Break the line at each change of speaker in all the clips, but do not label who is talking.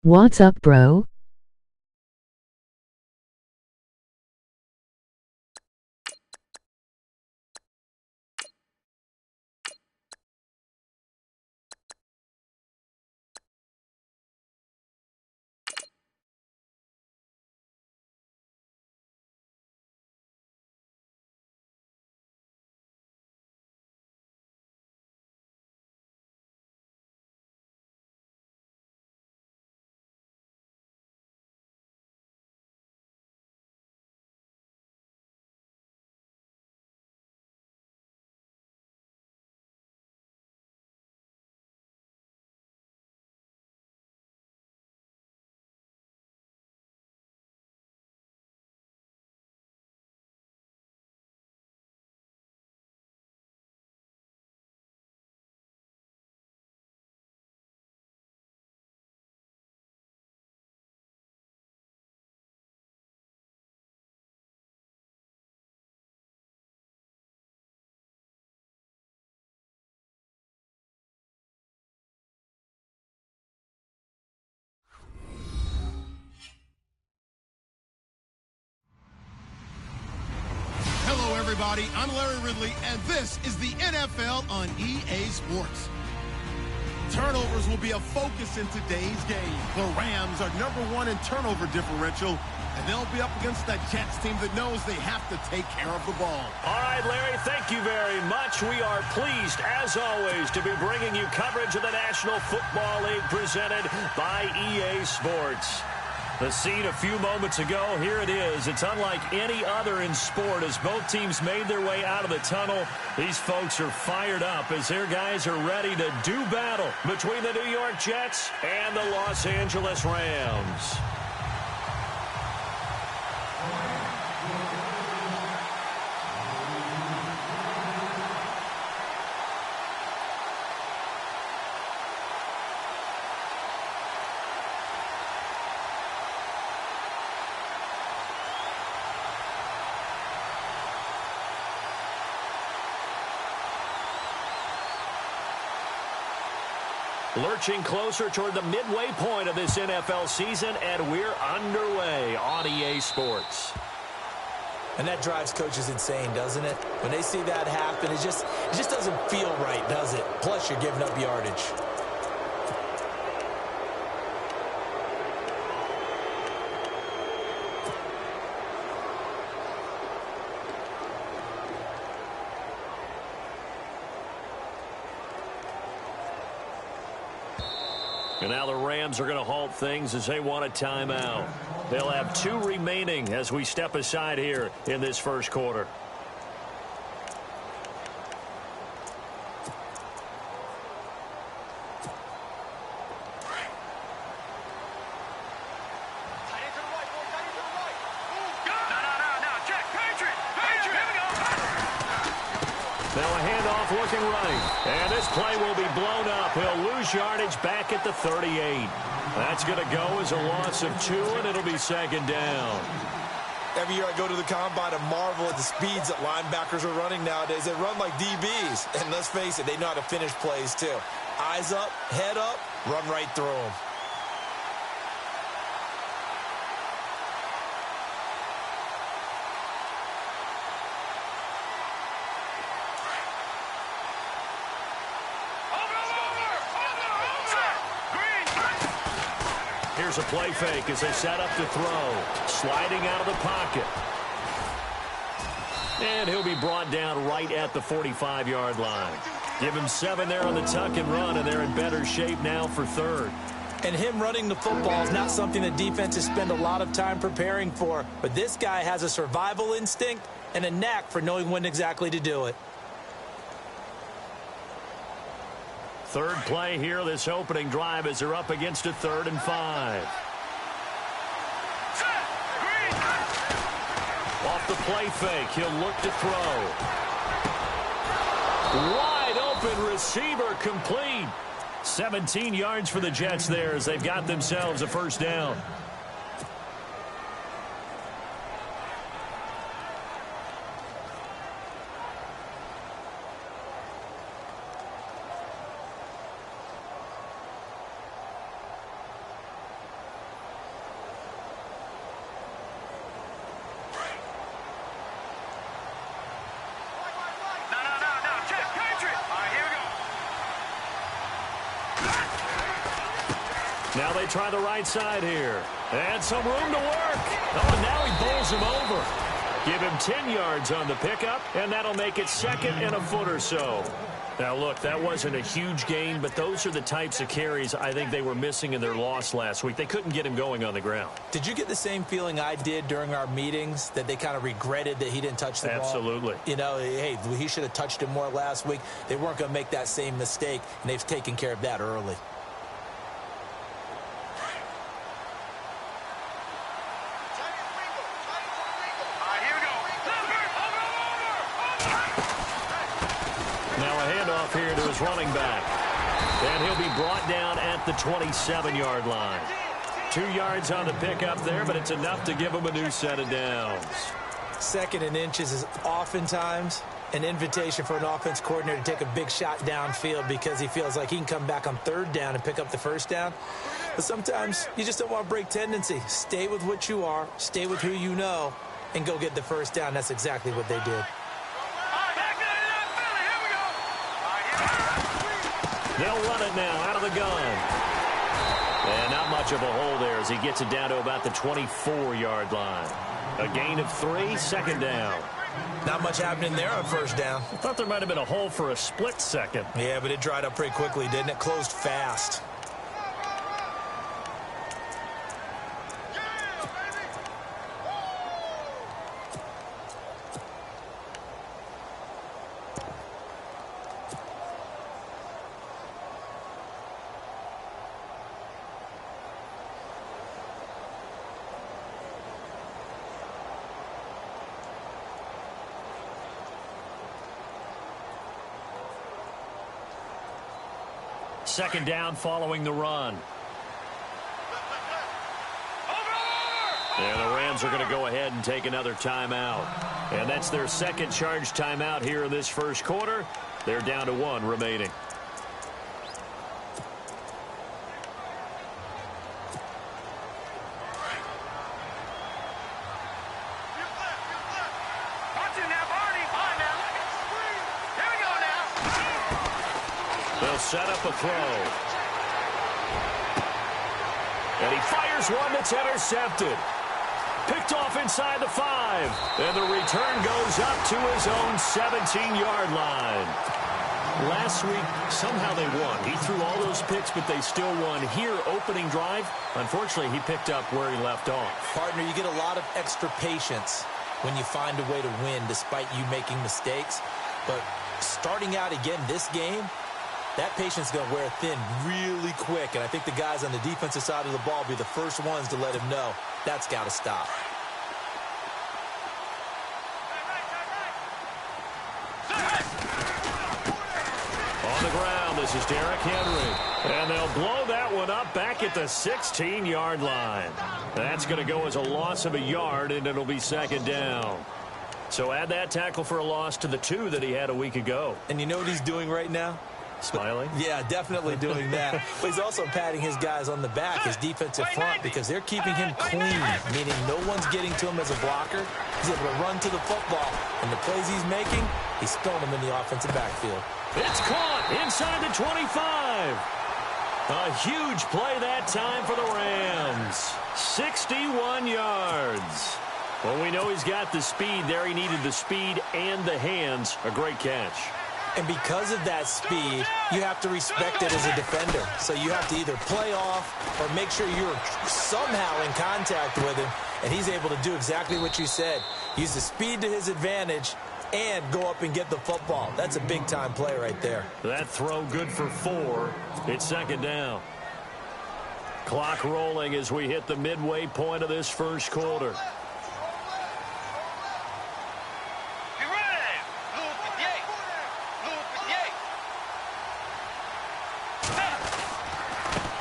What's up, bro?
Hello, everybody. I'm Larry Ridley, and this is the NFL on EA Sports. Turnovers will be a focus in today's game. The Rams are #1 in turnover differential, and they'll be up against the Jets team that knows they have to take care of the ball.
All right, Larry, thank you very much. We are pleased, as always, to be bringing you coverage of the National Football League presented by EA Sports. The scene a few moments ago, here it is. It's unlike any other in sport as both teams made their way out of the tunnel. These folks are fired up as their guys are ready to do battle between the New York Jets and the Los Angeles Rams. Lurching closer toward the midway point of this NFL season, and we're underway on EA Sports.
And that drives coaches insane, doesn't it? When they see that happen, it just doesn't feel right, does it? Plus, you're giving up yardage.
And now the Rams are going to halt things as they want a timeout. They'll have 2 remaining as we step aside here in this first quarter. Now a handoff looking right. And this play will be blown up. He'll lose yardage back at the 38. That's going to go as a loss of 2, and it'll be second down.
Every year I go to the combine and marvel at the speeds that linebackers are running nowadays. They run like DBs. And let's face it, they know how to finish plays too. Eyes up, head up, run right through them.
Here's a play fake as they set up to throw. Sliding out of the pocket. And he'll be brought down right at the 45-yard line. Give him 7 there on the tuck and run, and they're in better shape now for third.
And him running the football is not something that defenses spend a lot of time preparing for. But this guy has a survival instinct and a knack for knowing when exactly to do it.
Third play here, this opening drive, as they're up against a 3rd and 5. Off the play fake, he'll look to throw. Wide open receiver, complete. 17 yards for the Jets there as they've got themselves a first down. they try the right side here. And some room to work. Oh, and now he bowls him over. Give him 10 yards on the pickup, and that'll make it second and a foot or so. Now, look, that wasn't a huge gain, but those are the types of carries I think they were missing in their loss last week. They couldn't get him going on the ground.
Did you get the same feeling I did during our meetings, that they kind of regretted that he didn't touch the ball?
Absolutely.
You know, hey, he should have touched it more last week. They weren't going to make that same mistake, and they've taken care of that early.
Here to his running back. And he'll be brought down at the 27-yard line. 2 yards on the pickup there, but it's enough to give him a new set of downs.
Second and inches is oftentimes an invitation for an offense coordinator to take a big shot downfield because he feels like he can come back on third down and pick up the first down. But sometimes you just don't want to break tendency. Stay with what you are, stay with who you know, and go get the first down. That's exactly what they did.
They'll run it now out of the gun. And not much of a hole there as he gets it down to about the 24-yard line. A gain of 3, second down.
Not much happening there on first down.
I thought there might have been a hole for a split second.
Yeah, but it dried up pretty quickly, didn't it? Closed fast.
Second down following the run. And the Rams are going to go ahead and take another timeout. And that's their second charge timeout here in this first quarter. They're down to 1 remaining. They'll set up a throw. And he fires one that's intercepted. Picked off inside the 5. And the return goes up to his own 17-yard line. Last week, somehow they won. He threw all those picks, but they still won. Here, opening drive, unfortunately, he picked up where he left off.
Partner, you get a lot of extra patience when you find a way to win despite you making mistakes. But starting out again this game, that patience is going to wear thin really quick, and I think the guys on the defensive side of the ball will be the first ones to let him know that's got to stop.
On the ground, this is Derrick Henry. And they'll blow that one up back at the 16-yard line. That's going to go as a loss of a yard, and it'll be second down. So add that tackle for a loss to the 2 that he had a week ago.
And you know what he's doing right now?
Smiling?
Yeah, definitely doing that. But he's also patting his guys on the back, his defensive front, because they're keeping him clean, meaning no one's getting to him as a blocker. He's able to run to the football, and the plays he's making, he's throwing them in the offensive backfield.
It's caught inside the 25. A huge play that time for the Rams. 61 yards. Well, we know he's got the speed there. He needed the speed and the hands. A great catch.
And because of that speed, you have to respect it as a defender. So you have to either play off or make sure you're somehow in contact with him. And he's able to do exactly what you said. Use the speed to his advantage and go up and get the football. That's a big-time play right there.
That throw good for 4. It's second down. Clock rolling as we hit the midway point of this first quarter.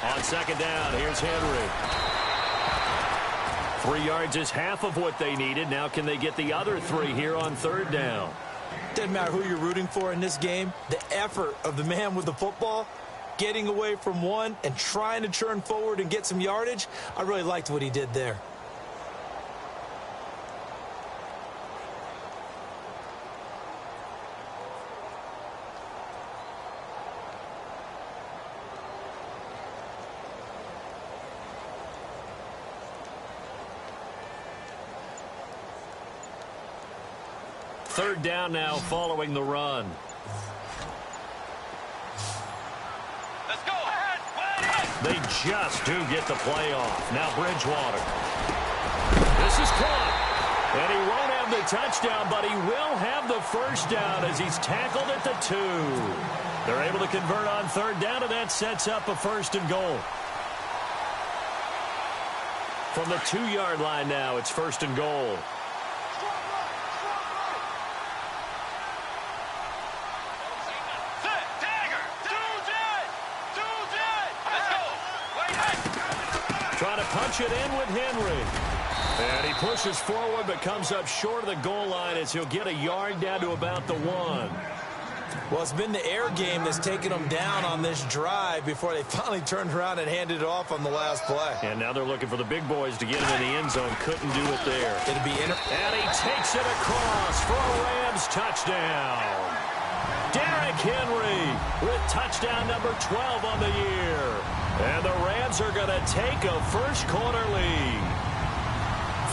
On second down, here's Henry. 3 yards is half of what they needed. Now can they get the other 3 here on third down?
Doesn't matter who you're rooting for in this game. The effort of the man with the football, getting away from one and trying to churn forward and get some yardage, I really liked what he did there.
third down now following the run.
Let's go.
They just do get the play off. Now Bridgewater. This is caught. And he won't have the touchdown, but he will have the first down as he's tackled at the 2. They're able to convert on third down, and that sets up a first and goal. From the 2-yard line now, it's first and goal. Trying to punch it in with Henry. And he pushes forward but comes up short of the goal line as he'll get a yard down to about the 1.
Well, it's been the air game that's taken them down on this drive before they finally turned around and handed it off on the last play.
And now they're looking for the big boys to get him in the end zone. Couldn't do it there.
It'll be
and he takes it across for a Rams touchdown. Derrick Henry with touchdown number 12 on the year. And the Rams are going to take a first-quarter lead.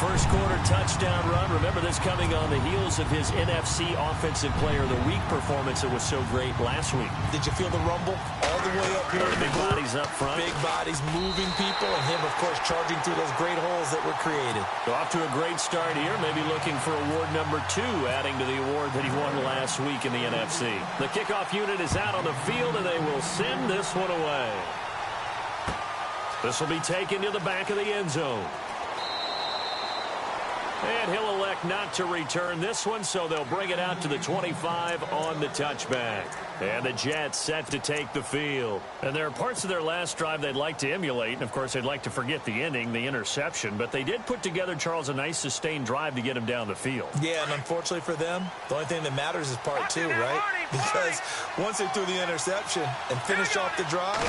First quarter touchdown run. Remember this coming on the heels of his NFC Offensive Player of the Week performance that was so great last week.
Did you feel the rumble all the way up here?
Big bodies up front.
Big bodies moving people, and him, of course, charging through those great holes that were created.
So off to a great start here. Maybe looking for award number 2, adding to the award that he won last week in the NFC. The kickoff unit is out on the field, and they will send this one away. This will be taken to the back of the end zone. And he'll elect not to return this one, so they'll bring it out to the 25 on the touchback. And the Jets set to take the field. And there are parts of their last drive they'd like to emulate. And, of course, they'd like to forget the ending, the interception. But they did put together, Charles, a nice sustained drive to get him down the field.
Yeah, and unfortunately for them, the only thing that matters is part 2, right? Because once they threw the interception and finished off the drive,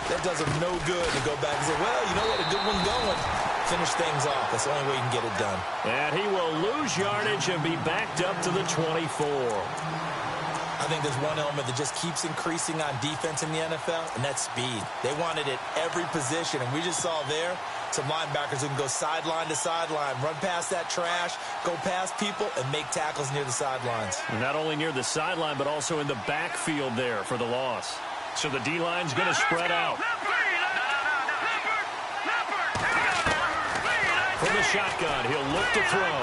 that does them no good to go back and say, well, you know what, a good one going. Finish things off. That's the only way you can get it done.
And he will lose yardage and be backed up to the 24.
I think there's one element that just keeps increasing on defense in the NFL, and that's speed. They want it at every position, and we just saw there some linebackers who can go sideline to sideline, run past that trash, go past people, and make tackles near the sidelines.
And not only near the sideline, but also in the backfield there for the loss. So the D-line's going to spread out. From the shotgun, he'll look to throw.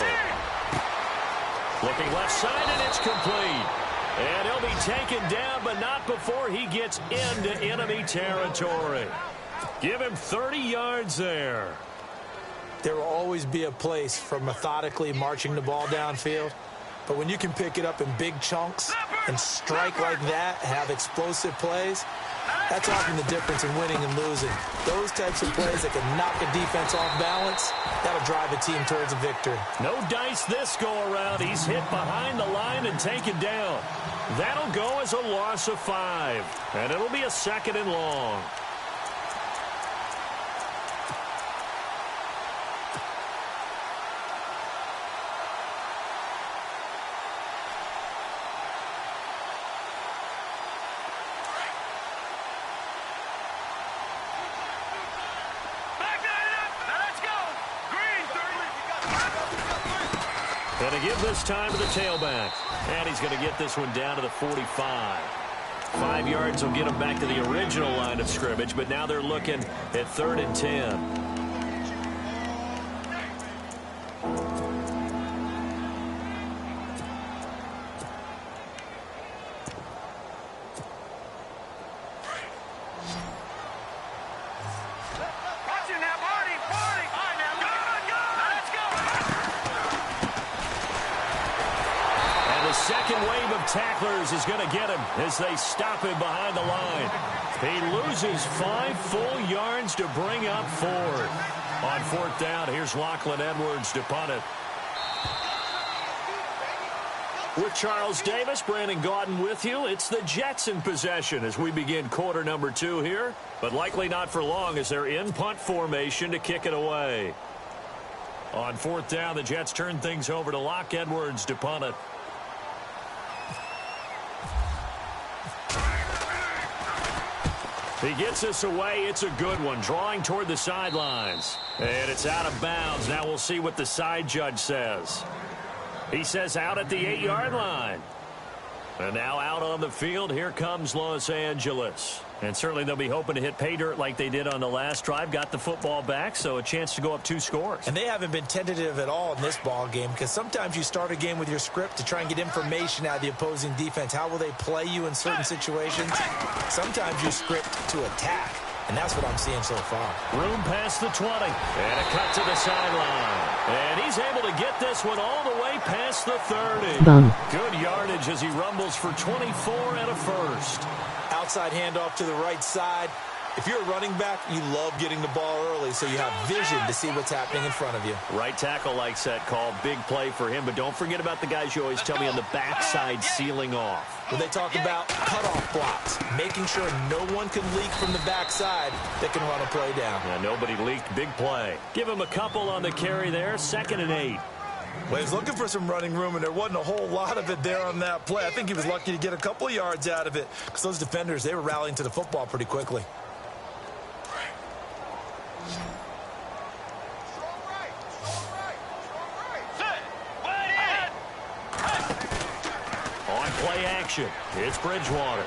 Looking left side, and it's complete. And he'll be taken down, but not before he gets into enemy territory. Give him 30 yards there.
There will always be a place for methodically marching the ball downfield. But when you can pick it up in big chunks and strike like that, have explosive plays, that's often the difference in winning and losing. Those types of plays that can knock a defense off balance, that'll drive a team towards a victory.
No dice this go-around. He's hit behind the line and taken down. That'll go as a loss of 5. And it'll be a 2nd and long. And to give this time to the tailback. And he's going to get this one down to the 45. 5 yards will get him back to the original line of scrimmage, but now they're looking at 3rd and 10. Tacklers is going to get him as they stop him behind the line. He loses 5 full yards to bring up 4th. On 4th down, here's Lachlan Edwards to punt it. With Charles Davis, Brandon Gaudin with you. It's the Jets in possession as we begin quarter number 2 here, but likely not for long as they're in punt formation to kick it away. On 4th down, the Jets turn things over to Lock Edwards to punt it. He gets this away. It's a good one. Drawing toward the sidelines. And it's out of bounds. Now we'll see what the side judge says. He says out at the 8-yard line. And now out on the field, here comes Los Angeles. And certainly they'll be hoping to hit pay dirt like they did on the last drive. Got the football back, so a chance to go up 2 scores.
And they haven't been tentative at all in this ball game, because sometimes you start a game with your script to try and get information out of the opposing defense. How will they play you in certain situations? Sometimes you script to attack, and that's what I'm seeing so far.
Room past the 20, and a cut to the sideline. And he's able to get this one all the way past the 30.
Bum.
Good yardage as he rumbles for 24 and a first.
Outside handoff to the right side. If you're a running back, you love getting the ball early so you have vision to see what's happening in front of you.
Right tackle likes that call. Big play for him, but don't forget about the guys you always tell me on the backside sealing off.
When they talk about cutoff blocks, making sure no one can leak from the backside that can run a play down.
Yeah, nobody leaked. Big play. Give him a couple on the carry there. 2nd and 8.
Well, he was looking for some running room, and there wasn't a whole lot of it there on that play. I think he was lucky to get a couple of yards out of it because those defenders, they were rallying to the football pretty quickly.
On play action, it's Bridgewater.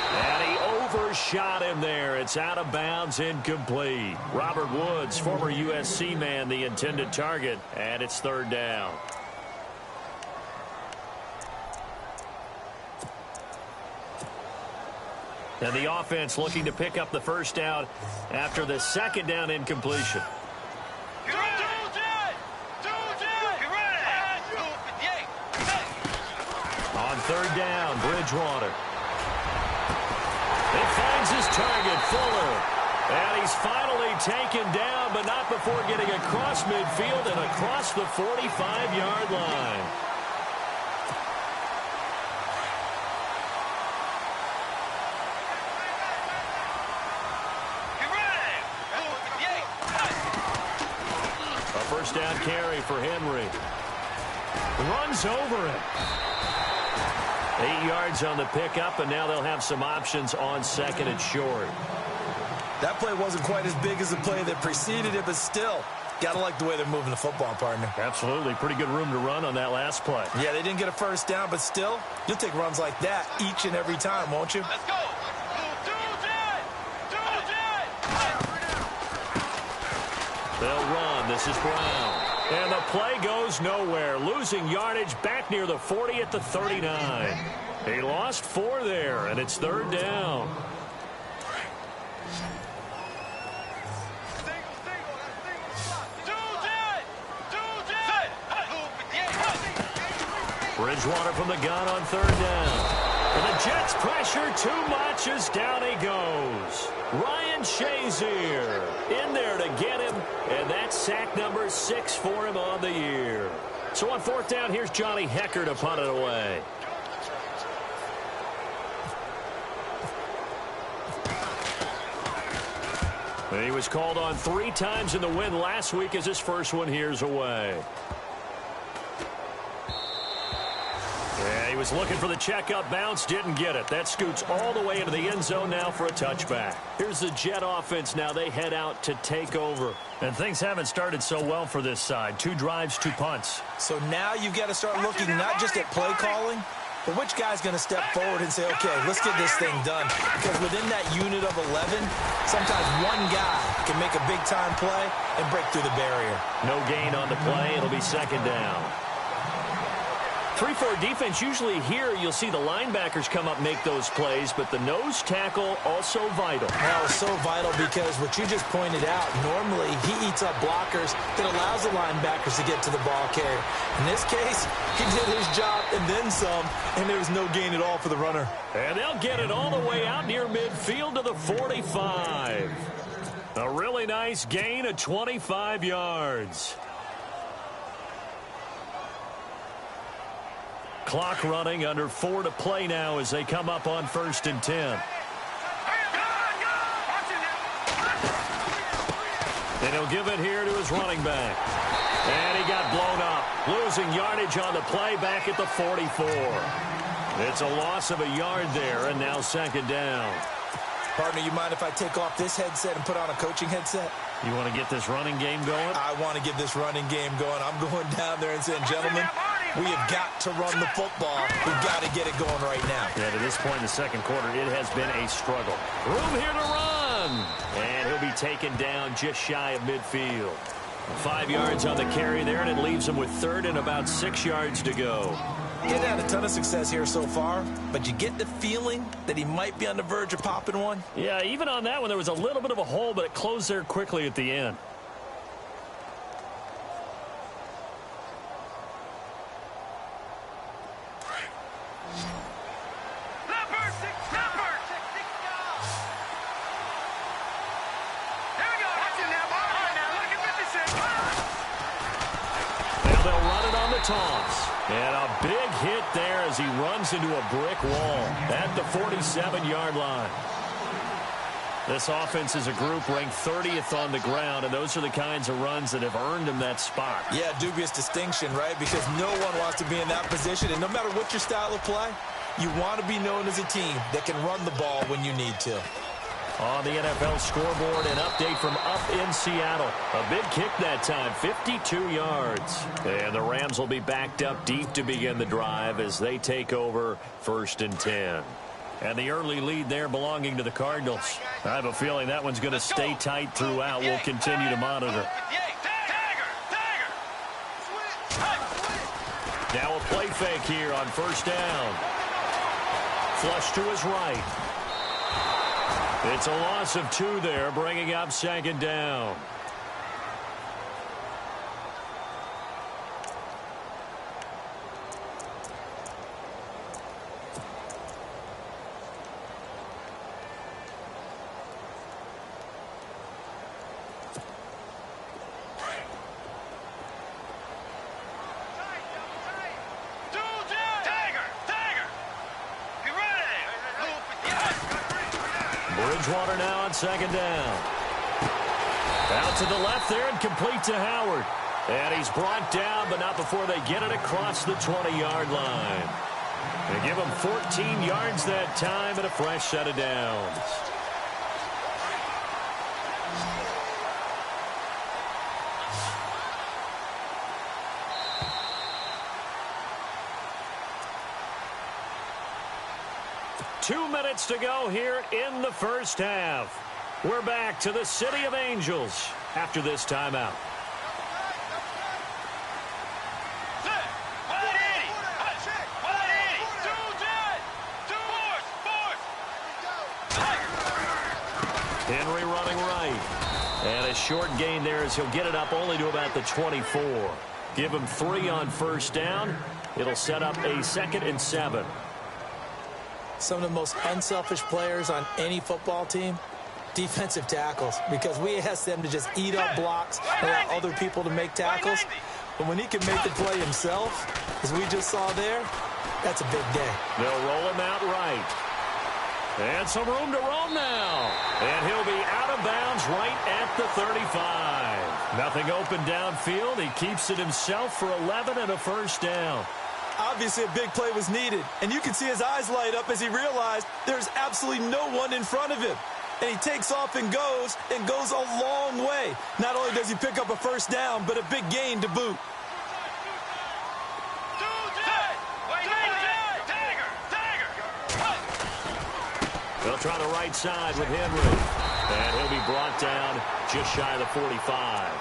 And he overshot him there. It's out of bounds, incomplete. Robert Woods, former USC man, the intended target, and it's 3rd down. And the offense looking to pick up the first down after the 2nd down incompletion. On 3rd down, Bridgewater. He finds his target, Fuller. And he's finally taken down, but not before getting across midfield and across the 45-yard line. A first down carry for Henry. Runs over him. 8 yards on the pickup, and now they'll have some options on 2nd and short.
That play wasn't quite as big as the play that preceded it, but still, got to like the way they're moving the football, partner.
Absolutely. Pretty good room to run on that last play.
Yeah, they didn't get a first down, but still, you'll take runs like that each and every time, won't you?
Let's go.
They'll run. This is Brown. And the play goes nowhere. Losing yardage back near the 40 at the 39. He lost 4 there, and it's 3rd down. Bridgewater from the gun on 3rd down. And the Jets pressure too much as down he goes. Ryan Shazier in there to get him, and that's sack number 6 for him on the year. So on 4th down, here's Johnny Hecker to punt it away. And he was called on 3 times in the win last week as his first one here's away. Yeah, he was looking for the checkup bounce, didn't get it. That scoots all the way into the end zone now for a touchback. Here's the Jet offense now. They head out to take over. And things haven't started so well for this side. 2 drives, 2 punts.
So now you've got to start looking not just at play calling, but which guy's going to step forward and say, okay, let's get this thing done. Because within that unit of 11, sometimes one guy can make a big-time play and break through the barrier.
No gain on the play. It'll be 2nd down. 3-4 defense, usually here you'll see the linebackers come up make those plays, but the nose tackle also vital.
Well, it's so vital because what you just pointed out, normally he eats up blockers that allows the linebackers to get to the ball carrier. In this case, he did his job and then some, and there was no gain at all for the runner.
And they'll get it all the way out near midfield to the 45. A really nice gain of 25 yards. Clock running, under 4 to play now as they come up on 1st and 10. And he'll give it here to his running back. And he got blown up, losing yardage on the play back at the 44. It's a loss of a yard there, and now 2nd down.
Partner, you mind if I take off this headset and put on a coaching headset?
You want to get this running game going?
I want to get this running game going. I'm going down there and saying, gentlemen, we have got to run the football. We've got to get it going right now.
Yeah, to this point in the second quarter, it has been a struggle. Room here to run. And he'll be taken down just shy of midfield. 5 yards on the carry there, and it leaves him with third and about 6 yards to go.
He hasn't had a ton of success here so far, but you get the feeling that he might be on the verge of popping one.
Yeah, even on that one, there was a little bit of a hole, but it closed there quickly at the end. Now they'll run it on the toss. And a big hit there as he runs into a brick wall at the 47-yard line. This offense is a group ranked 30th on the ground, and those are the kinds of runs that have earned him that spot.
Yeah, dubious distinction, right? Because no one wants to be in that position, and no matter what your style of play, you want to be known as a team that can run the ball when you need to.
On the NFL scoreboard, an update from up in Seattle. A big kick that time, 52 yards. And the Rams will be backed up deep to begin the drive as they take over 1st and 10. And the early lead there belonging to the Cardinals. I have a feeling that one's going to stay tight throughout. We'll continue to monitor. Now a play fake here on 1st down. Flush to his right. It's a loss of 2 there, bringing up 2nd down. Bridgewater now on 2nd down. Out to the left there and complete to Howard. And he's brought down, but not before they get it across the 20-yard line. They give him 14 yards that time and a fresh set of downs. Two minutes to go here in the first half. We're back to the City of Angels after this timeout. Henry running right. And a short gain there as he'll get it up only to about the 24. Give him 3 on 1st down. It'll set up a 2nd and 7.
Some of the most unselfish players on any football team, defensive tackles, because we ask them to just eat up blocks and allow other people to make tackles. But when he can make the play himself, as we just saw there, that's a big day.
They'll roll him out right. And some room to roam now. And he'll be out of bounds right at the 35. Nothing open downfield. He keeps it himself for 11 and a 1st down.
Obviously, a big play was needed, and you can see his eyes light up as he realized there's absolutely no one in front of him. And he takes off and goes a long way. Not only does he pick up a 1st down, but a big gain to boot.
They'll try the right side with Henry. And he'll be brought down just shy of the 45.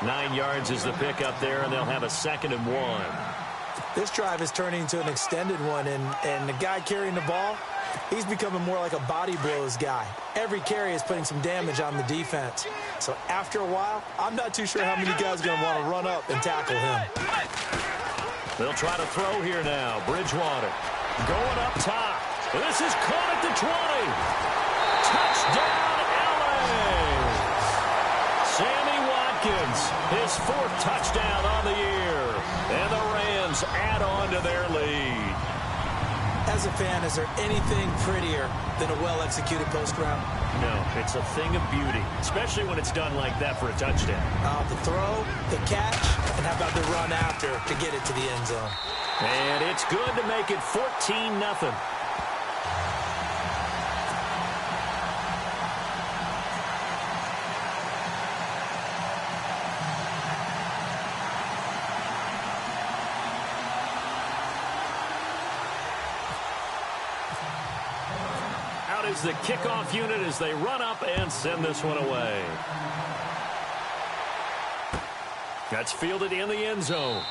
9 yards is the pickup there, and they'll have a 2nd and 1.
This drive is turning into an extended one, and the guy carrying the ball, he's becoming more like a body blows guy. Every carry is putting some damage on the defense. So after a while, I'm not too sure how many guys are going to want to run up and tackle him.
They'll try to throw here now. Bridgewater going up top. This is caught at the 20. Touchdown, LA! Sammy Watkins, his 4th touchdown on the year. And the Rams add on to their lead.
As a fan, is there anything prettier than a well-executed post route?
No, it's a thing of beauty, especially when it's done like that for a touchdown.
The throw, the catch, and how about the run after to get it to the end zone?
And it's good to make it 14-0. is the kickoff unit as they run up and send this one away. That's fielded in the end zone.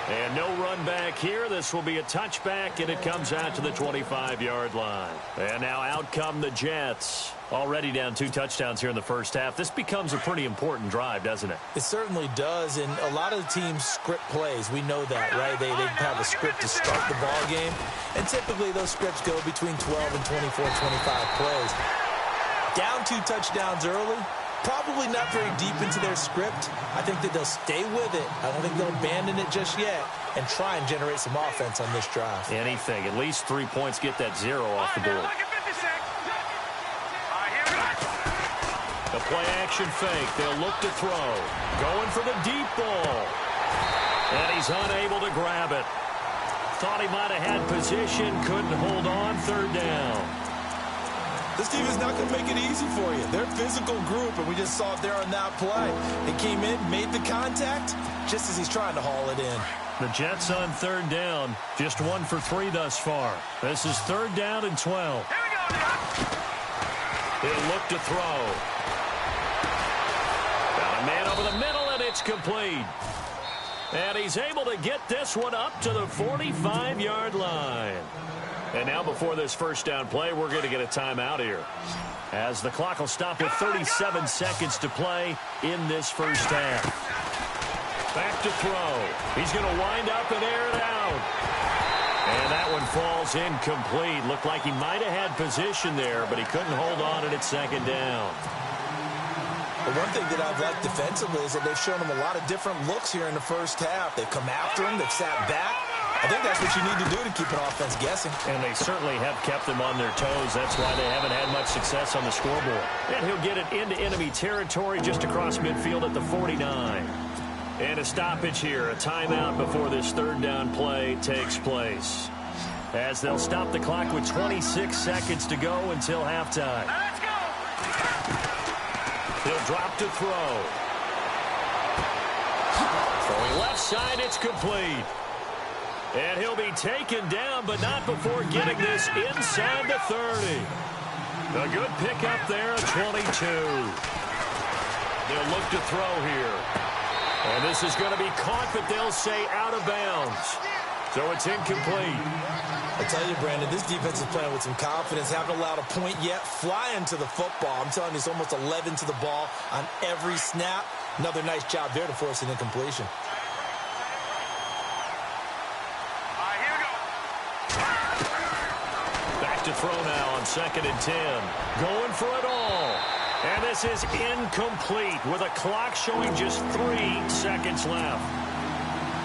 And no run back here. This will be a touchback, and it comes out to the 25-yard line. And now out come the Jets. Already down 2 touchdowns here in the first half. This becomes a pretty important drive, doesn't it?
It certainly does, and a lot of the teams script plays. We know that, right? They have a script to start the ball game, and typically those scripts go between 12 and 24, 25 plays. Down 2 touchdowns early, probably not very deep into their script. I think that they'll stay with it. I don't think they'll abandon it just yet and try and generate some offense on this drive.
Anything. At least 3 points, get that 0 off the board. The play-action fake. They'll look to throw. Going for the deep ball. And he's unable to grab it. Thought he might have had position. Couldn't hold on. 3rd down.
This team is not going to make it easy for you. They're a physical group, and we just saw it there on that play. He came in, made the contact, just as he's trying to haul it in.
The Jets on 3rd down. Just 1 for 3 thus far. This is 3rd down and 12.
Here we go, Doc.
He'll look to throw. Got a man over the middle, and it's complete. And he's able to get this one up to the 45-yard line. And now before this first down play, we're going to get a timeout here, as the clock will stop with 37 seconds to play in this first half. Back to throw. He's going to wind up and air it out. And that one falls incomplete. Looked like he might have had position there, but he couldn't hold on it at 2nd down.
But one thing that I've liked defensively is that they've shown him a lot of different looks here in the first half. They've come after him. They've sat back. I think that's what you need to do to keep an offense guessing.
And they certainly have kept them on their toes. That's why they haven't had much success on the scoreboard. And he'll get it into enemy territory just across midfield at the 49. And a stoppage here, a timeout before this 3rd down play takes place, as they'll stop the clock with 26 seconds to go until halftime.
Let's go.
He'll drop to throw. Throwing left side, it's complete. And he'll be taken down, but not before getting this inside the 30. A good pickup there, 22. They'll look to throw here. And this is going to be caught, but they'll say out of bounds. So it's incomplete.
I tell you, Brandon, this defense is playing with some confidence. Haven't allowed a point yet. Flying to the football. I'm telling you, it's almost 11 to the ball on every snap. Another nice job there to force an incompletion.
Back to throw now on 2nd and 10. Going for it all. And this is incomplete with a clock showing just 3 seconds left.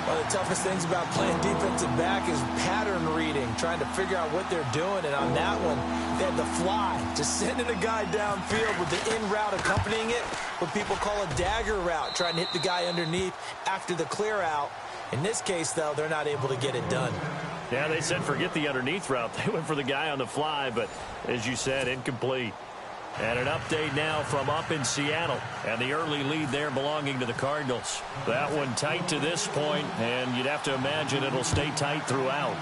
One of the toughest things about playing defensive back is pattern reading, trying to figure out what they're doing. And on that one, they had the fly, just sending a guy downfield with the in route accompanying it, what people call a dagger route, trying to hit the guy underneath after the clear out. In this case, though, they're not able to get it done.
Yeah, they said forget the underneath route. They went for the guy on the fly, but as you said, incomplete. And an update now from up in Seattle, and the early lead there belonging to the Cardinals. That one tight to this point, and you'd have to imagine it'll stay tight throughout.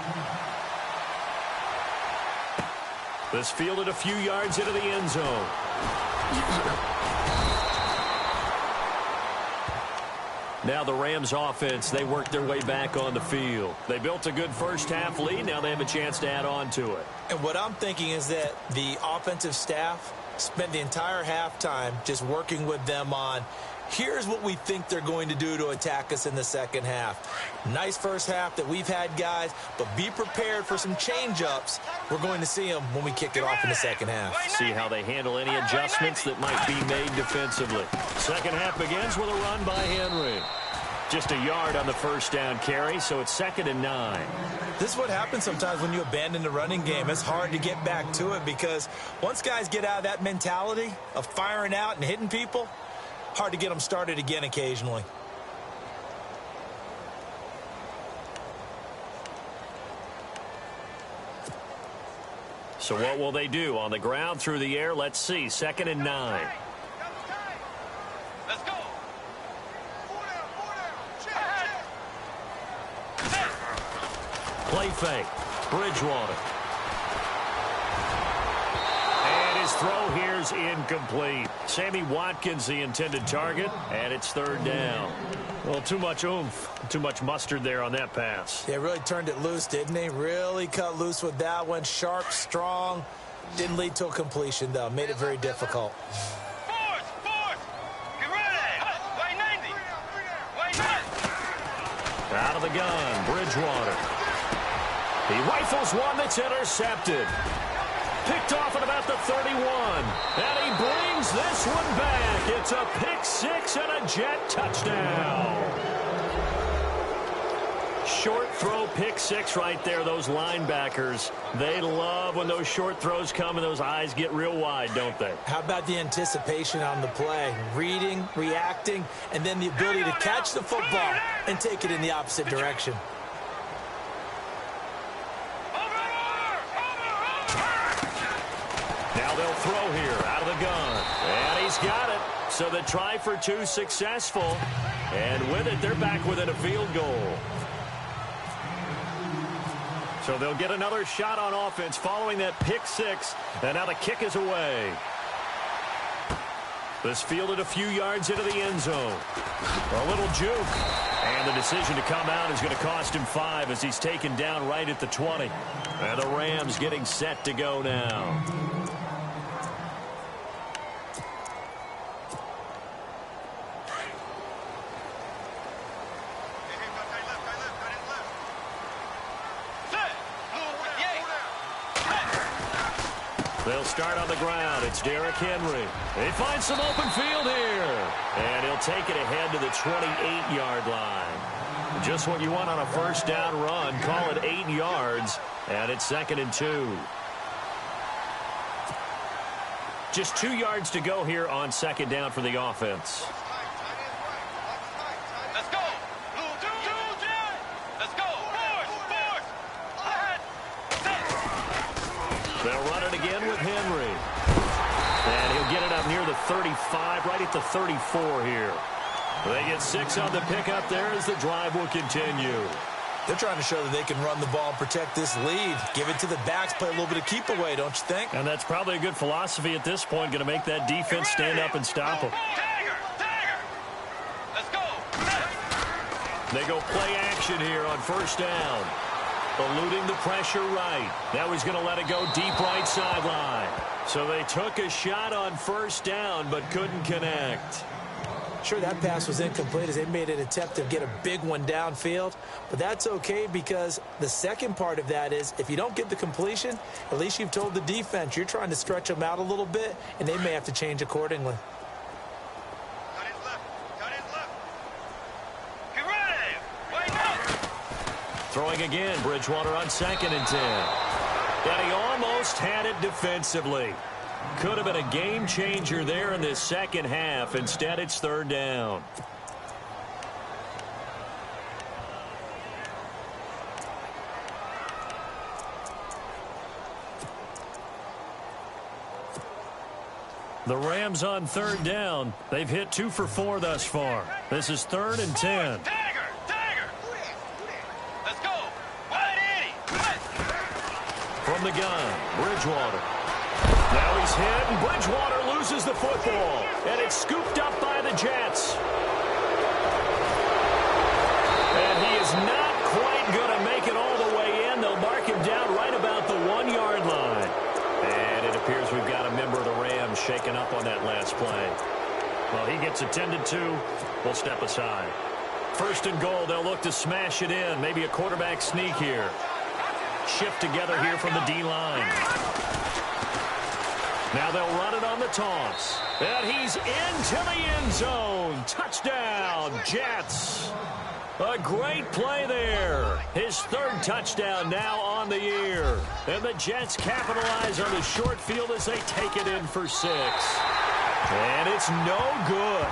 This fielded a few yards into the end zone. Now the Rams offense, they worked their way back on the field. They built a good first half lead. Now they have a chance to add on to it.
And what I'm thinking is that the offensive staff spent the entire halftime just working with them on, here's what we think they're going to do to attack us in the second half. Nice first half that we've had, guys, but be prepared for some change-ups. We're going to see them when we kick it off in the second half.
See how they handle any adjustments that might be made defensively. Second half begins with a run by Henry. Just a yard on the first down carry, so it's 2nd and 9.
This is what happens sometimes when you abandon the running game. It's hard to get back to it because once guys get out of that mentality of firing out and hitting people, hard to get them started again occasionally.
So what will they do? On the ground, through the air, let's see. 2nd and 9.
Let's go.
Play fake. Bridgewater. throw here's incomplete. Sammy Watkins, the intended target, and it's third down. Well, too much oomph, too much mustard there on that pass.
Yeah, really turned it loose, didn't he? Really cut loose with that one. Sharp, strong. Didn't lead to a completion, though. Made it very difficult.
Get ready. Way 90. Way 90.
Out of the gun, Bridgewater. He rifles one that's intercepted. Picked off at about the 31. And he brings this one back. It's a pick six and a Jet touchdown. Short throw pick six right there. Those linebackers, they love when those short throws come and those eyes get real wide, don't they?
How about the anticipation on the play? Reading, reacting, and then the ability to catch the football and take it in the opposite direction.
Now they'll throw here out of the gun. And he's got it. So the try for two successful. And with it, they're back within a field goal. So they'll get another shot on offense following that pick six. And now the kick is away. This fielded a few yards into the end zone. A little juke. And the decision to come out is going to cost him 5 as he's taken down right at the 20. And the Rams getting set to go now. They'll start on the ground. It's Derrick Henry. They find some open field here. And he'll take it ahead to the 28-yard line. Just what you want on a first down run. Call it 8 yards. And it's 2nd and 2. Just 2 yards to go here on 2nd down for the offense.
Let's go. Let's go. Force. Ahead.
They'll run it again with Henry. And he'll get it up near the 35, right at the 34 here. They get 6 on the pickup there as the drive will continue.
They're trying to show that they can run the ball and protect this lead. Give it to the backs, play a little bit of keep away, don't you think?
And that's probably a good philosophy at this point, going to make that defense stand up and stop them.
Dagger. Let's go.
They go play action here on first down. Eluding the pressure right. Now he's going to let it go deep right sideline. So they took a shot on first down but couldn't connect.
Sure, that pass was incomplete as they made an attempt to get a big one downfield. But that's okay because the second part of that is if you don't get the completion, at least you've told the defense you're trying to stretch them out a little bit, and they may have to change accordingly.
Get ready. Wait up.
Throwing again, Bridgewater on 2nd and 10. And he almost had it defensively. Could have been a game changer there in this second half. Instead, it's 3rd down. The Rams on 3rd down. They've hit 2 for 4 thus far. This is 3rd and 10.
Dagger. Let's go. 180.
From the gun, Bridgewater. Now he's hit, and Bridgewater loses the football. And it's scooped up by the Jets. And he is not quite going to make it all the way in. They'll mark him down right about the 1-yard line. And it appears we've got a member of the Rams shaken up on that last play. Well, he gets attended to. We'll step aside. 1st and goal, they'll look to smash it in. Maybe a quarterback sneak here. Shift together here from the D-line. Now they'll run it on the toss. And he's into the end zone. Touchdown, Jets. A great play there. His 3rd touchdown now on the year. And the Jets capitalize on the short field as they take it in for 6. And it's no good.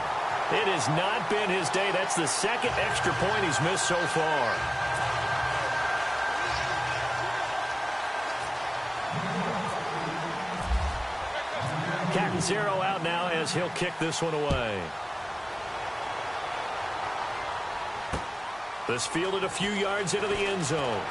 It has not been his day. That's the 2nd extra point he's missed so far. Catanzaro out now as he'll kick this one away. This fielded a few yards into the end zone.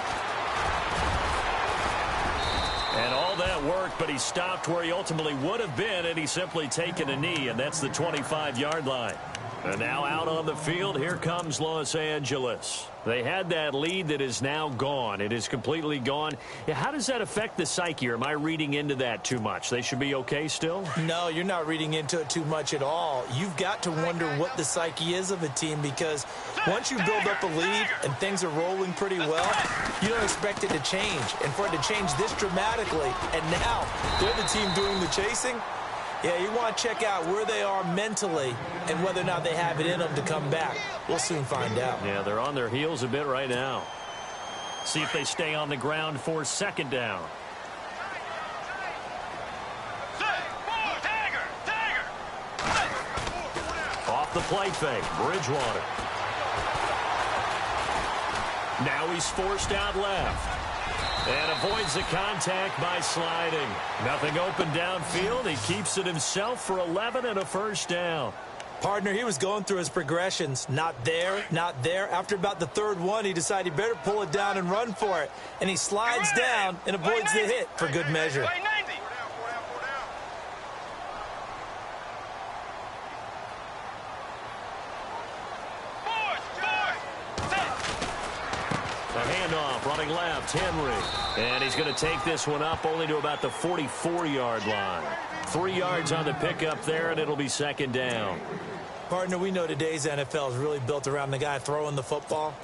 And all that work, but he stopped where he ultimately would have been, and he's simply taken a knee, and that's the 25-yard line. And now out on the field, here comes Los Angeles. They had that lead that is now gone. It is completely gone. How does that affect the psyche? Or am I reading into that too much? They should be okay still?
No, you're not reading into it too much at all. You've got to wonder what the psyche is of a team, because once you build up a lead and things are rolling pretty well, you don't expect it to change. And for it to change this dramatically, and now they're the team doing the chasing, yeah, you want to check out where they are mentally and whether or not they have it in them to come back. We'll soon find out.
Yeah, they're on their heels a bit right now. See if they stay on the ground for second down. Off the play fake, Bridgewater. Now he's forced out left. And avoids the contact by sliding. Nothing open downfield. He keeps it himself for 11 and a first down.
Partner, he was going through his progressions. Not there, not there. After about the third one, he decided he better pull it down and run for it. And he slides down and avoids the hit for good measure.
Running left, Henry. And he's going to take this one up only to about the 44-yard line. 3 yards on the pickup there, and it'll be second down.
Partner, we know today's NFL is really built around the guy throwing the football.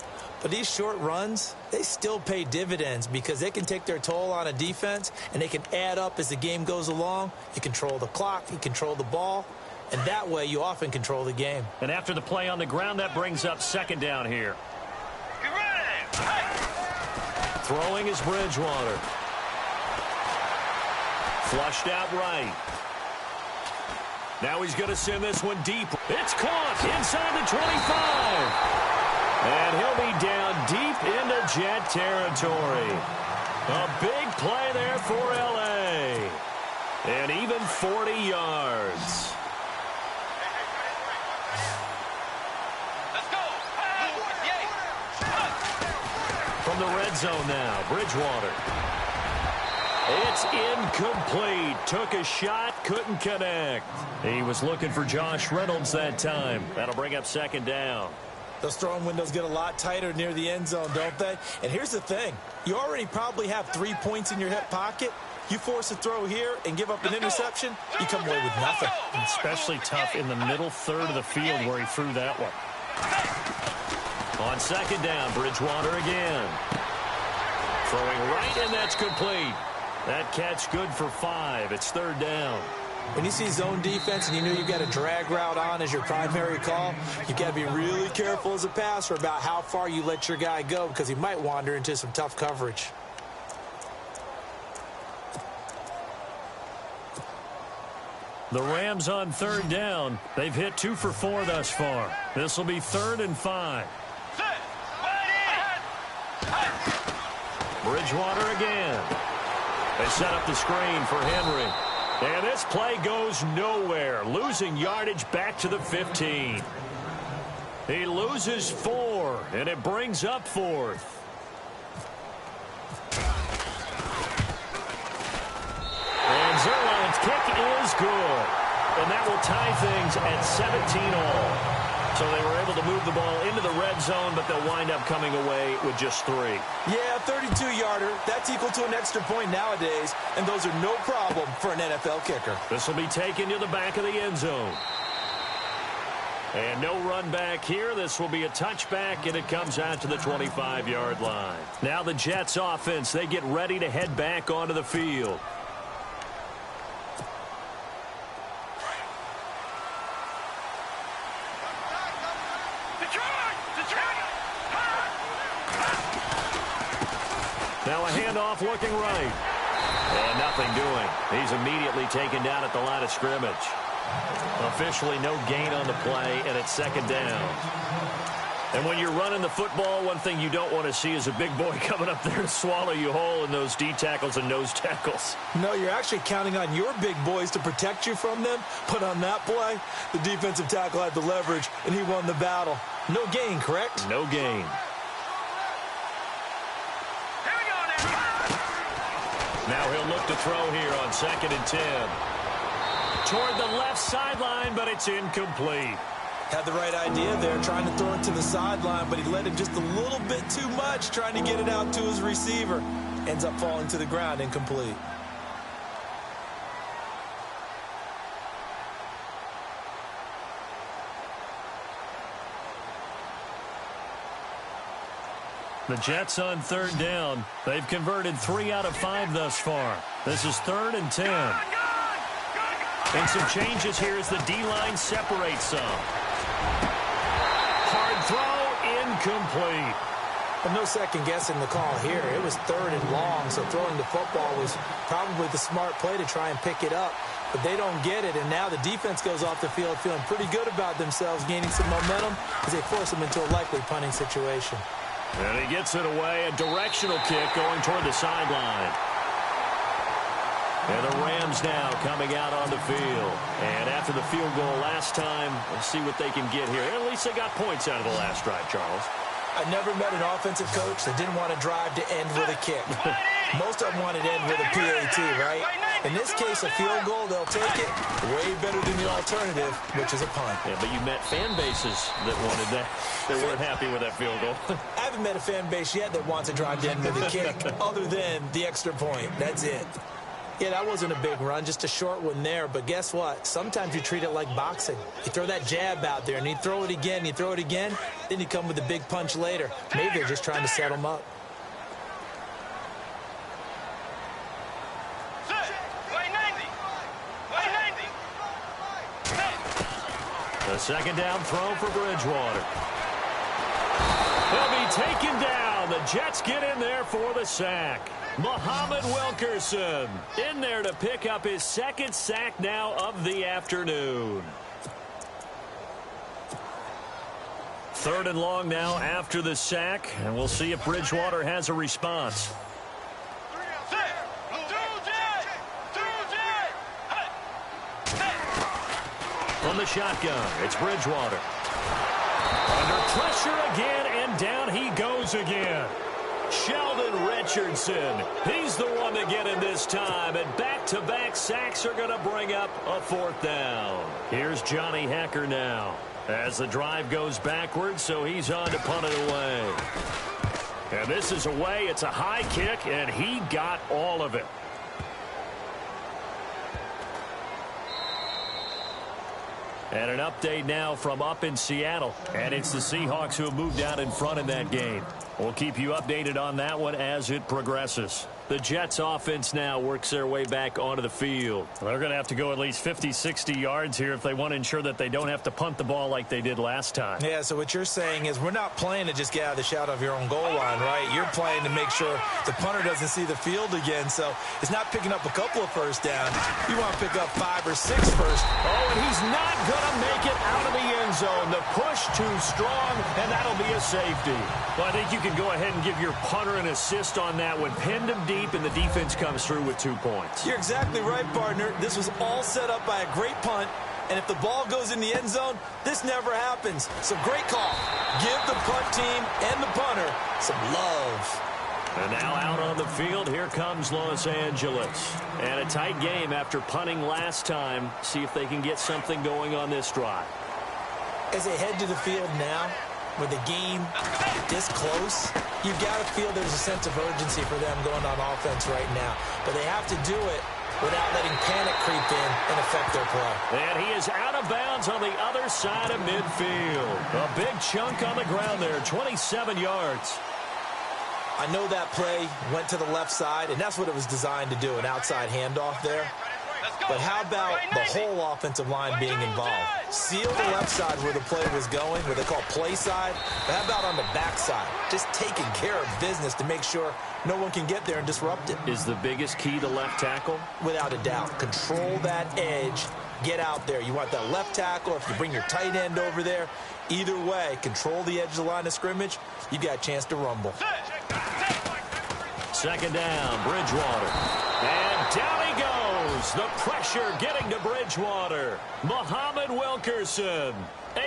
But these short runs, they still pay dividends because they can take their toll on a defense, and they can add up as the game goes along. You control the clock, you control the ball, and that way you often control the game.
And after the play on the ground, that brings up second down here. Throwing is Bridgewater. Flushed out right. Now he's going to send this one deep. It's caught inside the 25. And he'll be down deep into Jet territory. A big play there for L.A. And even 40 yards. From the red zone now, Bridgewater. It's incomplete. Took a shot, couldn't connect. He was looking for Josh Reynolds that time. That'll bring up second down.
Those throwing windows get a lot tighter near the end zone, don't they? And here's the thing. You already probably have 3 points in your hip pocket. You force a throw here and give up an interception, you come away with nothing.
Especially tough in the middle third of the field where he threw that one. On second down, Bridgewater again. Throwing right, and that's complete. That catch good for 5. It's third down.
When you see zone defense and you know you've got a drag route on as your primary call, you've got to be really careful as a passer about how far you let your guy go because he might wander into some tough coverage.
The Rams on third down. They've hit 2 for 4 thus far. This will be 3rd and 5. Bridgewater again. They set up the screen for Henry. And this play goes nowhere. Losing yardage back to the 15. He loses 4, and it brings up 4th. And Zerline's kick is good. And that will tie things at 17-all. So they were able to move the ball into the red zone, but they'll wind up coming away with just 3.
Yeah, 32-yarder. That's equal to an extra point nowadays, and those are no problem for an NFL kicker.
This will be taken to the back of the end zone. And no run back here. This will be a touchback, and it comes out to the 25-yard line. Now the Jets offense, they get ready to head back onto the field. Now a handoff looking right. And nothing doing. He's immediately taken down at the line of scrimmage. Officially no gain on the play, and it's second down. And when you're running the football, one thing you don't want to see is a big boy coming up there to swallow you whole in those D tackles and nose tackles.
No, you're actually counting on your big boys to protect you from them. But on that play, the defensive tackle had the leverage, and he won the battle. No gain, correct?
No gain. Now he'll look to throw here on 2nd and 10. Toward the left sideline, but it's incomplete.
Had the right idea there, trying to throw it to the sideline, but he let him just a little bit too much, trying to get it out to his receiver. Ends up falling to the ground, incomplete.
The Jets on 3rd down. They've converted 3 out of 5 thus far. This is 3rd and 10. And some changes here as the D-line separates some. Hard throw, incomplete.
But no second guessing the call here. It was 3rd and long, so throwing the football was probably the smart play to try and pick it up. But they don't get it, and now the defense goes off the field feeling pretty good about themselves, gaining some momentum as they force them into a likely punting situation.
And he gets it away, a directional kick going toward the sideline. And the Rams now coming out on the field. And after the field goal last time, let's see what they can get here. At least they got points out of the last drive, Charles.
I never met an offensive coach that didn't want to drive to end with a kick. Most of them wanted to end with a PAT, right? In this case, a field goal, they'll take it way better than the alternative, which is a punt.
Yeah, but you met fan bases that wanted that. They weren't happy with that field goal.
I haven't met a fan base yet that wants to drive to end with a kick other than the extra point. That's it. Yeah, that wasn't a big run, just a short one there. But guess what? Sometimes you treat it like boxing. You throw that jab out there, and you throw it again, you throw it again, then you come with a big punch later. Maybe they're just trying to set them up.
The 2nd down throw for Bridgewater. He'll be taken down. The Jets get in there for the sack. Muhammad Wilkerson in there to pick up his 2nd sack now of the afternoon. 3rd and long now after the sack, and we'll see if Bridgewater has a response. From the shotgun, it's Bridgewater. Under pressure again, and down he goes again. Sheldon Richardson, he's the one to get in this time, and back-to-back sacks are going to bring up a 4th down. Here's Johnny Hecker now as the drive goes backwards, so he's on to punt it away. And this is away. It's a high kick, and he got all of it. And an update now from up in Seattle. And it's the Seahawks who have moved out in front in that game. We'll keep you updated on that one as it progresses. The Jets offense now works their way back onto the field. They're going to have to go at least 50, 60 yards here if they want to ensure that they don't have to punt the ball like they did last time.
Yeah, so what you're saying is we're not playing to just get out of the shadow of your own goal line, right? You're playing to make sure the punter doesn't see the field again. So it's not picking up a couple of first downs. You want to pick up 5 or 6 first.
Oh, and he's not going to make it out of the end zone. The push too strong, and that'll be a safety. Well, I think you can go ahead and give your punter an assist on that one. Pinned him deep, and the defense comes through with 2 points.
You're exactly right, partner. This was all set up by a great punt, and if the ball goes in the end zone, this never happens. So great call. Give the punt team and the punter some love.
And now out on the field, here comes Los Angeles. And a tight game after punting last time. See if they can get something going on this drive.
As they head to the field now, with the game this close, you've got to feel there's a sense of urgency for them going on offense right now. But they have to do it without letting panic creep in and affect their play.
And he is out of bounds on the other side of midfield. A big chunk on the ground there, 27 yards.
I know that play went to the left side, and that's what it was designed to do, an outside handoff there. But how about the whole offensive line being involved? Seal the left side where the play was going, what they call play side. But how about on the back side? Just taking care of business to make sure no one can get there and disrupt it.
Is the biggest key to left tackle?
Without a doubt. Control that edge. Get out there. You want that left tackle, if you bring your tight end over there. Either way, control the edge of the line of scrimmage. You got a chance to rumble.
2nd down, Bridgewater. And down he goes. The pressure getting to Bridgewater. Muhammad Wilkerson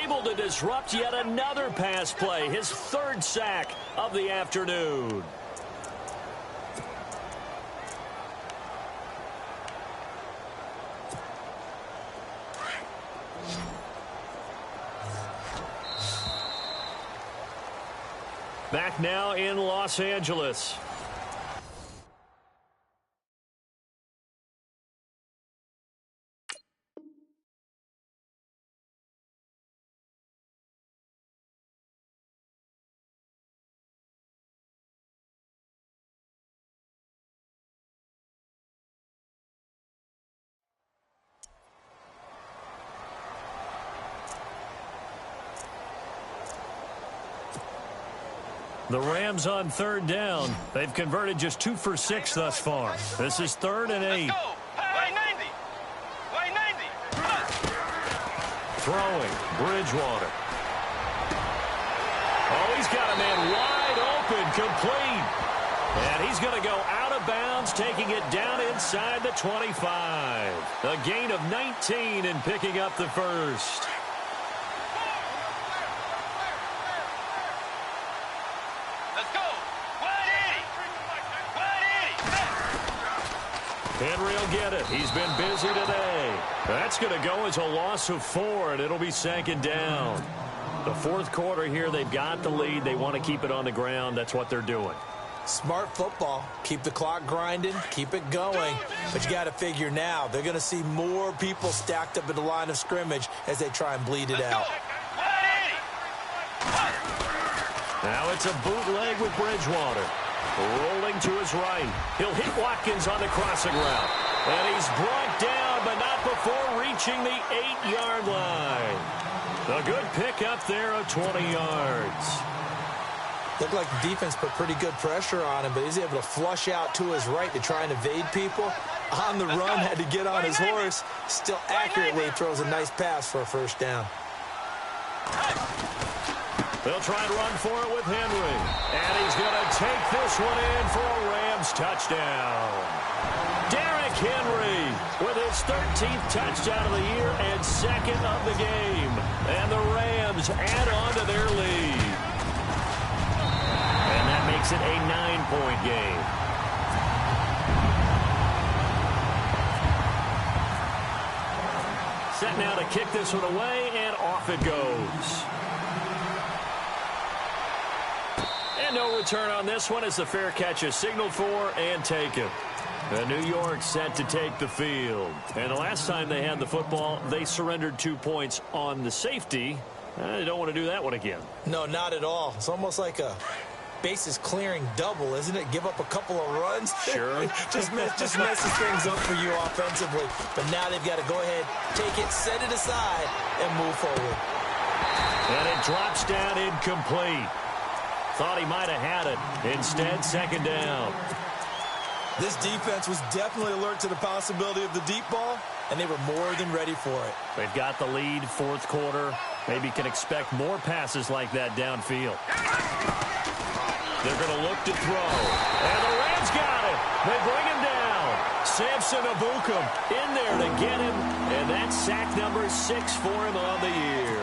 able to disrupt yet another pass play. His 3rd sack of the afternoon. Back now in Los Angeles. The Rams on third down. They've converted just 2 for 6 thus far. This is 3rd and 8.
Let's go. Way 90. Way 90.
Throwing. Bridgewater. Oh, he's got a man wide open, complete. And he's going to go out of bounds, taking it down inside the 25. A gain of 19 and picking up the first. Henry will get it. He's been busy today. That's going to go as a loss of 4, and it'll be 2nd down. The 4th quarter here, they've got the lead. They want to keep it on the ground. That's what they're doing.
Smart football. Keep the clock grinding. Keep it going. But you got to figure now, they're going to see more people stacked up at the line of scrimmage as they try and bleed it out.
Now it's a bootleg with Bridgewater. Rolling to his right. He'll hit Watkins on the crossing route. And he's brought down, but not before reaching the 8-yard line. A good pick up there of 20 yards.
Looked like the defense put pretty good pressure on him, but he's able to flush out to his right to try and evade people. On the run, had to get on his horse. Still accurately throws a nice pass for a 1st down.
They'll try and run for it with Henry. And he's going to take this one in for a Rams touchdown. Derrick Henry with his 13th touchdown of the year and 2nd of the game. And the Rams add on to their lead. And that makes it a 9-point game. Set now to kick this one away, and off it goes. And no return on this one as the fair catch is signaled for and taken. And New York set to take the field. And the last time they had the football, they surrendered 2 points on the safety. They don't want to do that one again.
No, not at all. It's almost like a bases clearing double, isn't it? Give up a couple of runs.
Sure.
just messes things up for you offensively. But now they've got to go ahead, take it, set it aside, and move forward.
And it drops down incomplete. Thought he might have had it. Instead, 2nd down.
This defense was definitely alert to the possibility of the deep ball, and they were more than ready for it.
They've got the lead, 4th quarter. Maybe can expect more passes like that downfield. They're going to look to throw. And the Rams got it. They bring him down. Samson Abukum in there to get him. And that's sack number 6 for him on the year.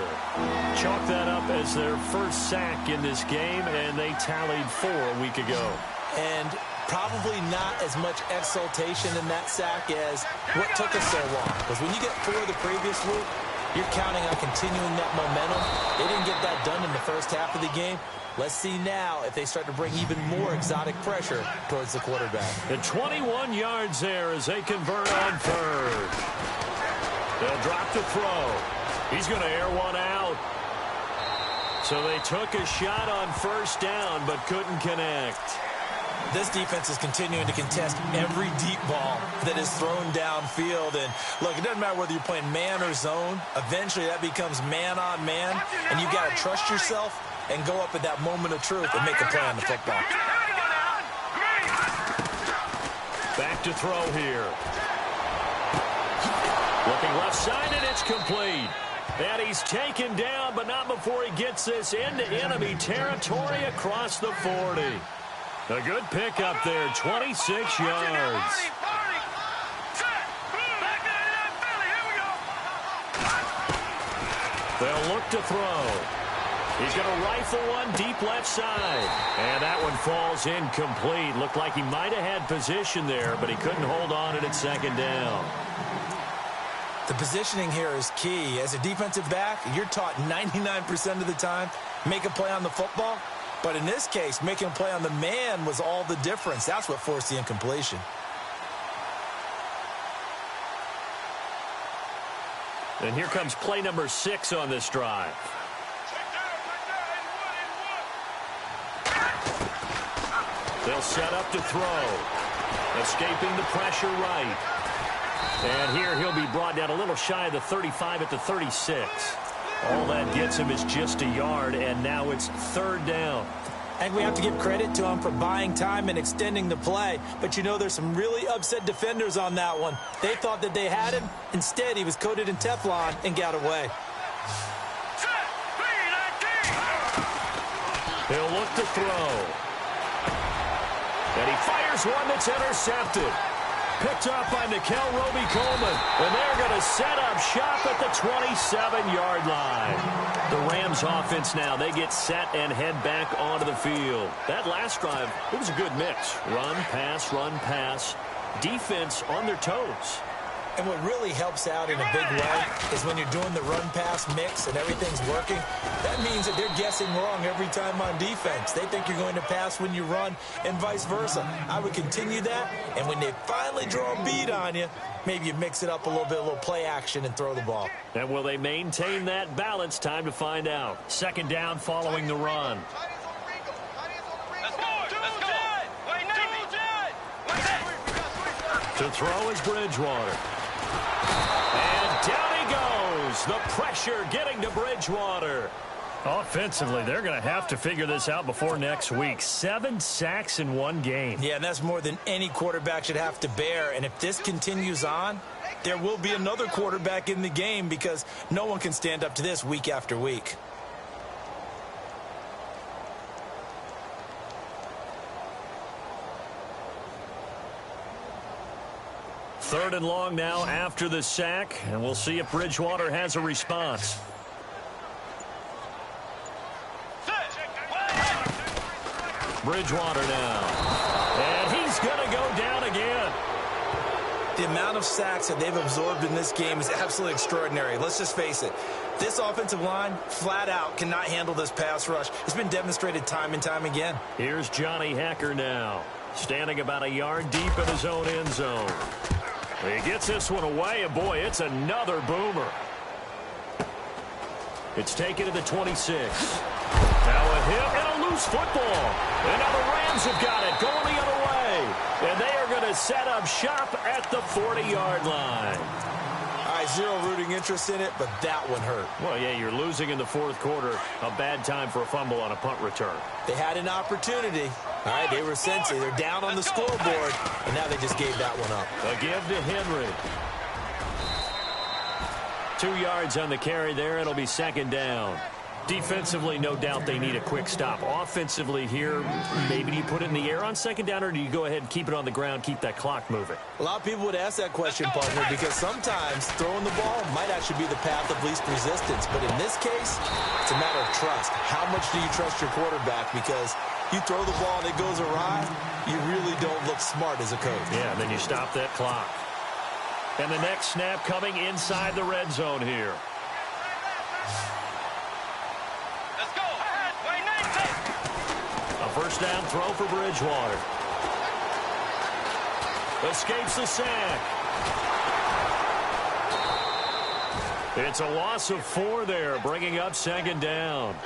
Chalk that up as their first sack in this game, and they tallied 4 a week ago.
And probably not as much exultation in that sack as what took us so long. Because when you get 4 the previous week, you're counting on continuing that momentum. They didn't get that done in the first half of the game. Let's see now if they start to bring even more exotic pressure towards the quarterback.
And 21 yards there as they convert on 3rd. They'll drop the throw. He's going to air one out. So they took a shot on 1st down but couldn't connect.
This defense is continuing to contest every deep ball that is thrown downfield. And look, it doesn't matter whether you're playing man or zone. Eventually that becomes man on man. And you've got to trust yourself and go up at that moment of truth and make a play on the football.
Back to throw here. Looking left side, and it's complete. And he's taken down, but not before he gets this into enemy territory across the 40. A good pick up there, 26 yards. They'll look to throw. He's going to rifle one deep left side. And that one falls incomplete. Looked like he might have had position there, but he couldn't hold on it at 2nd down.
The positioning here is key. As a defensive back, you're taught 99% of the time, make a play on the football, But in this case, making a play on the man was all the difference. That's what forced the incompletion.
And here comes play number 6 on this drive. They'll set up to throw. Escaping the pressure right. And here he'll be brought down a little shy of the 35 at the 36. All that gets him is just a yard, and now it's 3rd down.
I think we have to give credit to him for buying time and extending the play. But you know there's some really upset defenders on that one. They thought that they had him. Instead, he was coated in Teflon and got away.
He'll look to throw. And he fires one that's intercepted. Picked up by Nickel Roby-Coleman. And they're going to set up shop at the 27-yard line. The Rams offense now, they get set and head back onto the field. That last drive, it was a good mix. Run, pass, defense on their toes.
And what really helps out in a big way is when you're doing the run-pass mix and everything's working, that means that they're guessing wrong every time on defense. They think you're going to pass when you run and vice versa. I would continue that, and when they finally draw a beat on you, maybe you mix it up a little play action and throw the ball.
And will they maintain that balance? Time to find out. 2nd down following the run. To throw is Bridgewater. And down he goes. The pressure getting to Bridgewater. Offensively, they're going to have to figure this out before next week. 7 sacks in one game.
Yeah, and that's more than any quarterback should have to bear. And if this continues on, there will be another quarterback in the game because no one can stand up to this week after week.
Third and long now after the sack, and we'll see if Bridgewater has a response. Bridgewater now. And he's going to go down again.
The amount of sacks that they've absorbed in this game is absolutely extraordinary. Let's just face it. This offensive line, flat out, cannot handle this pass rush. It's been demonstrated time and time again.
Here's Johnny Hacker now, standing about a yard deep in his own end zone. He gets this one away, and boy, it's another boomer. It's taken to the 26. Now a hit and a loose football. And now the Rams have got it, going the other way. And they are going to set up shop at the 40-yard line.
All right, zero rooting interest in it, but that one hurt.
Well, yeah, you're losing in the 4th quarter. A bad time for a fumble on a punt return.
They had an opportunity. All right, they were sensing. They're down on the scoreboard, and now they just gave that one up.
A give to Henry. 2 yards on the carry there. It'll be 2nd down. Defensively, no doubt they need a quick stop. Offensively here, maybe do you put it in the air on 2nd down, or do you go ahead and keep it on the ground, keep that clock moving?
A lot of people would ask that question, partner, because sometimes throwing the ball might actually be the path of least resistance. But in this case, it's a matter of trust. How much do you trust your quarterback? Because you throw the ball and it goes awry, you really don't look smart as a coach.
Yeah, and then you stop that clock. And the next snap coming inside the red zone here.
Let's go.
A 1st down throw for Bridgewater. Escapes the sack. It's a loss of 4 there, bringing up 2nd down.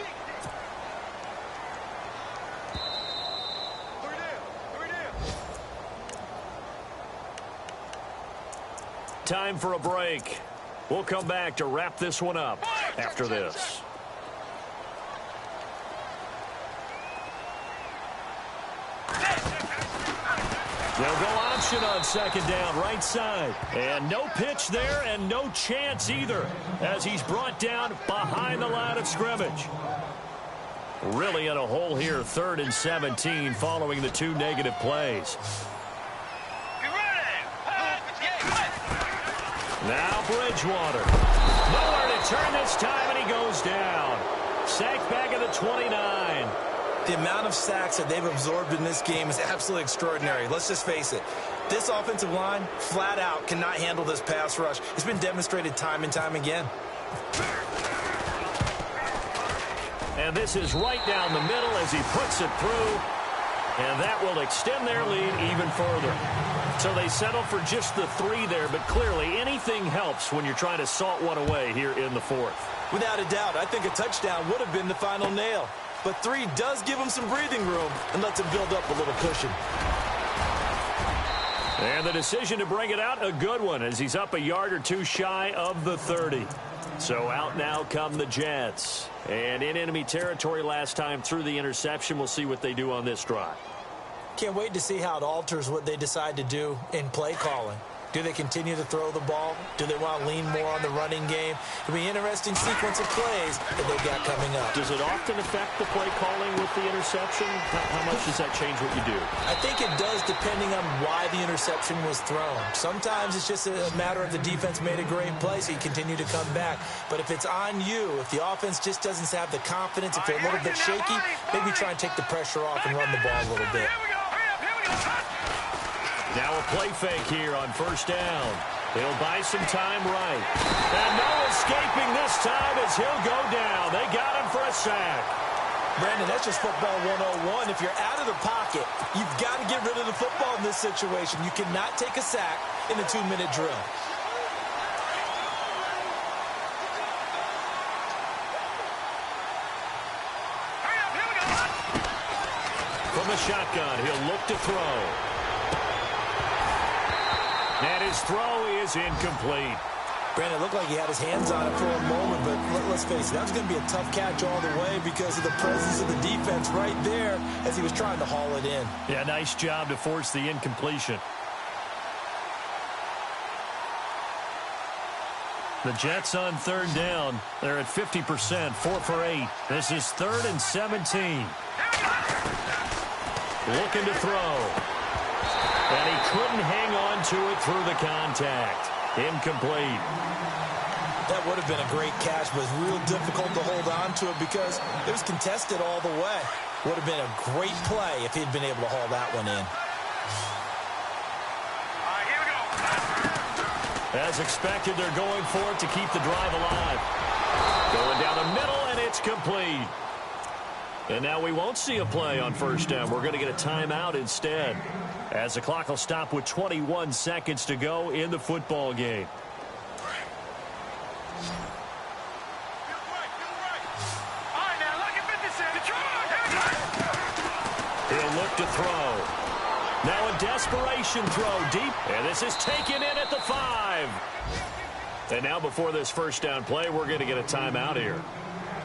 Time for a break. We'll come back to wrap this one up after this. They'll go option on 2nd down, right side. And no pitch there and no chance either as he's brought down behind the line of scrimmage. Really in a hole here, 3rd and 17 following the 2 negative plays. Now Bridgewater. Nowhere to turn this time, and he goes down. Sacked back at the 29.
The amount of sacks that they've absorbed in this game is absolutely extraordinary. Let's just face it. This offensive line, flat out, cannot handle this pass rush. It's been demonstrated time and time again.
And this is right down the middle as he puts it through. And that will extend their lead even further. So they settle for just the 3 there, but clearly anything helps when you're trying to salt one away here in the 4th.
Without a doubt, I think a touchdown would have been the final nail. But 3 does give him some breathing room and lets him build up a little cushion.
And the decision to bring it out, a good one, as he's up a yard or 2 shy of the 30. So out now come the Jets. And in enemy territory last time through the interception. We'll see what they do on this drive.
Can't wait to see how it alters what they decide to do in play calling. Do they continue to throw the ball? Do they want to lean more on the running game? It'll be an interesting sequence of plays that they've got coming up.
Does it often affect the play calling with the interception? How much does that change what you do?
I think it does depending on why the interception was thrown. Sometimes it's just a matter of the defense made a great play, so you continue to come back. But if it's on you, if the offense just doesn't have the confidence, if they're a little bit shaky, maybe try and take the pressure off and run the ball a little bit.
Now a play fake here on first down. They'll buy some time right. And no escaping this time as he'll go down. They got him for a sack.
Brandon, that's just football 101. If you're out of the pocket, you've got to get rid of the football in this situation. You cannot take a sack in a 2-minute drill.
From the shotgun, he'll look to throw. And his throw is incomplete.
Brandon, it looked like he had his hands on it for a moment, but let's face it, that was going to be a tough catch all the way because of the presence of the defense right there as he was trying to haul it in.
Yeah, nice job to force the incompletion. The Jets on third down. They're at 50%, 4 for 8. This is 3rd and 17. Looking to throw. And he couldn't hang on to it through the contact. Incomplete.
That would have been a great catch, but it's real difficult to hold on to it because it was contested all the way. Would have been a great play if he'd been able to haul that one in.
All right, here we go.
As expected, they're going for it to keep the drive alive. Going down the middle, and it's complete. And now we won't see a play on first down. We're going to get a timeout instead, as the clock will stop with 21 seconds to go in the football game. He'll look to throw. Now a desperation throw deep, and this is taken in at the 5. And now before this first down play, we're going to get a timeout here,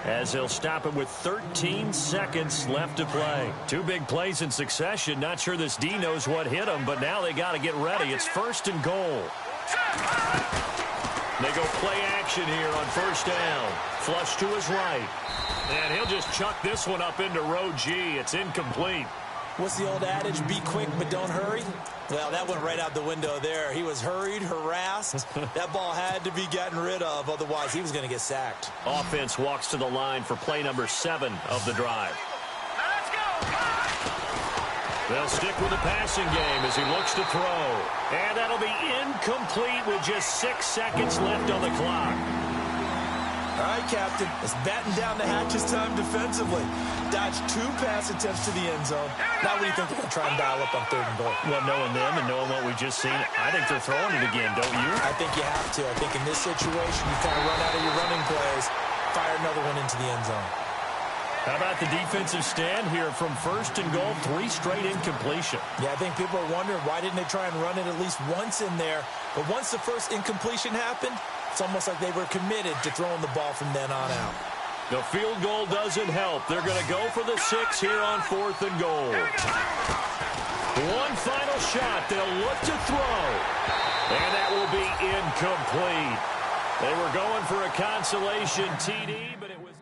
as they'll stop it with 13 seconds left to play. 2 big plays in succession. Not sure this D knows what hit him, but now they got to get ready. It's 1st and goal. They go play action here on first down. Flush to his right. And he'll just chuck this one up into row G. It's incomplete.
What's the old adage? Be quick, but don't hurry. Well, that went right out the window there. He was hurried, harassed. That ball had to be gotten rid of, otherwise he was going to get sacked.
Offense walks to the line for play number 7 of the drive.
Let's go.
They'll stick with the passing game as he looks to throw. And that'll be incomplete with just 6 seconds left on the clock.
All right, Captain. It's batten down the hatches time defensively. Dodged 2 pass attempts to the end zone. Now what do you think they're going to try and dial up on 3rd and goal?
Well, knowing them and knowing what we've just seen, I think they're throwing it again, don't you?
I think you have to. I think in this situation, you kind of run out of your running plays, fire another one into the end zone.
How about the defensive stand here from 1st and goal, 3 straight incompletion?
Yeah, I think people are wondering why didn't they try and run it at least once in there. But once the first incompletion happened, it's almost like they were committed to throwing the ball from then on out.
The field goal doesn't help. They're going to go for the 6 here on 4th and goal. One final shot. They'll look to throw. And that will be incomplete. They were going for a consolation TD, but it was...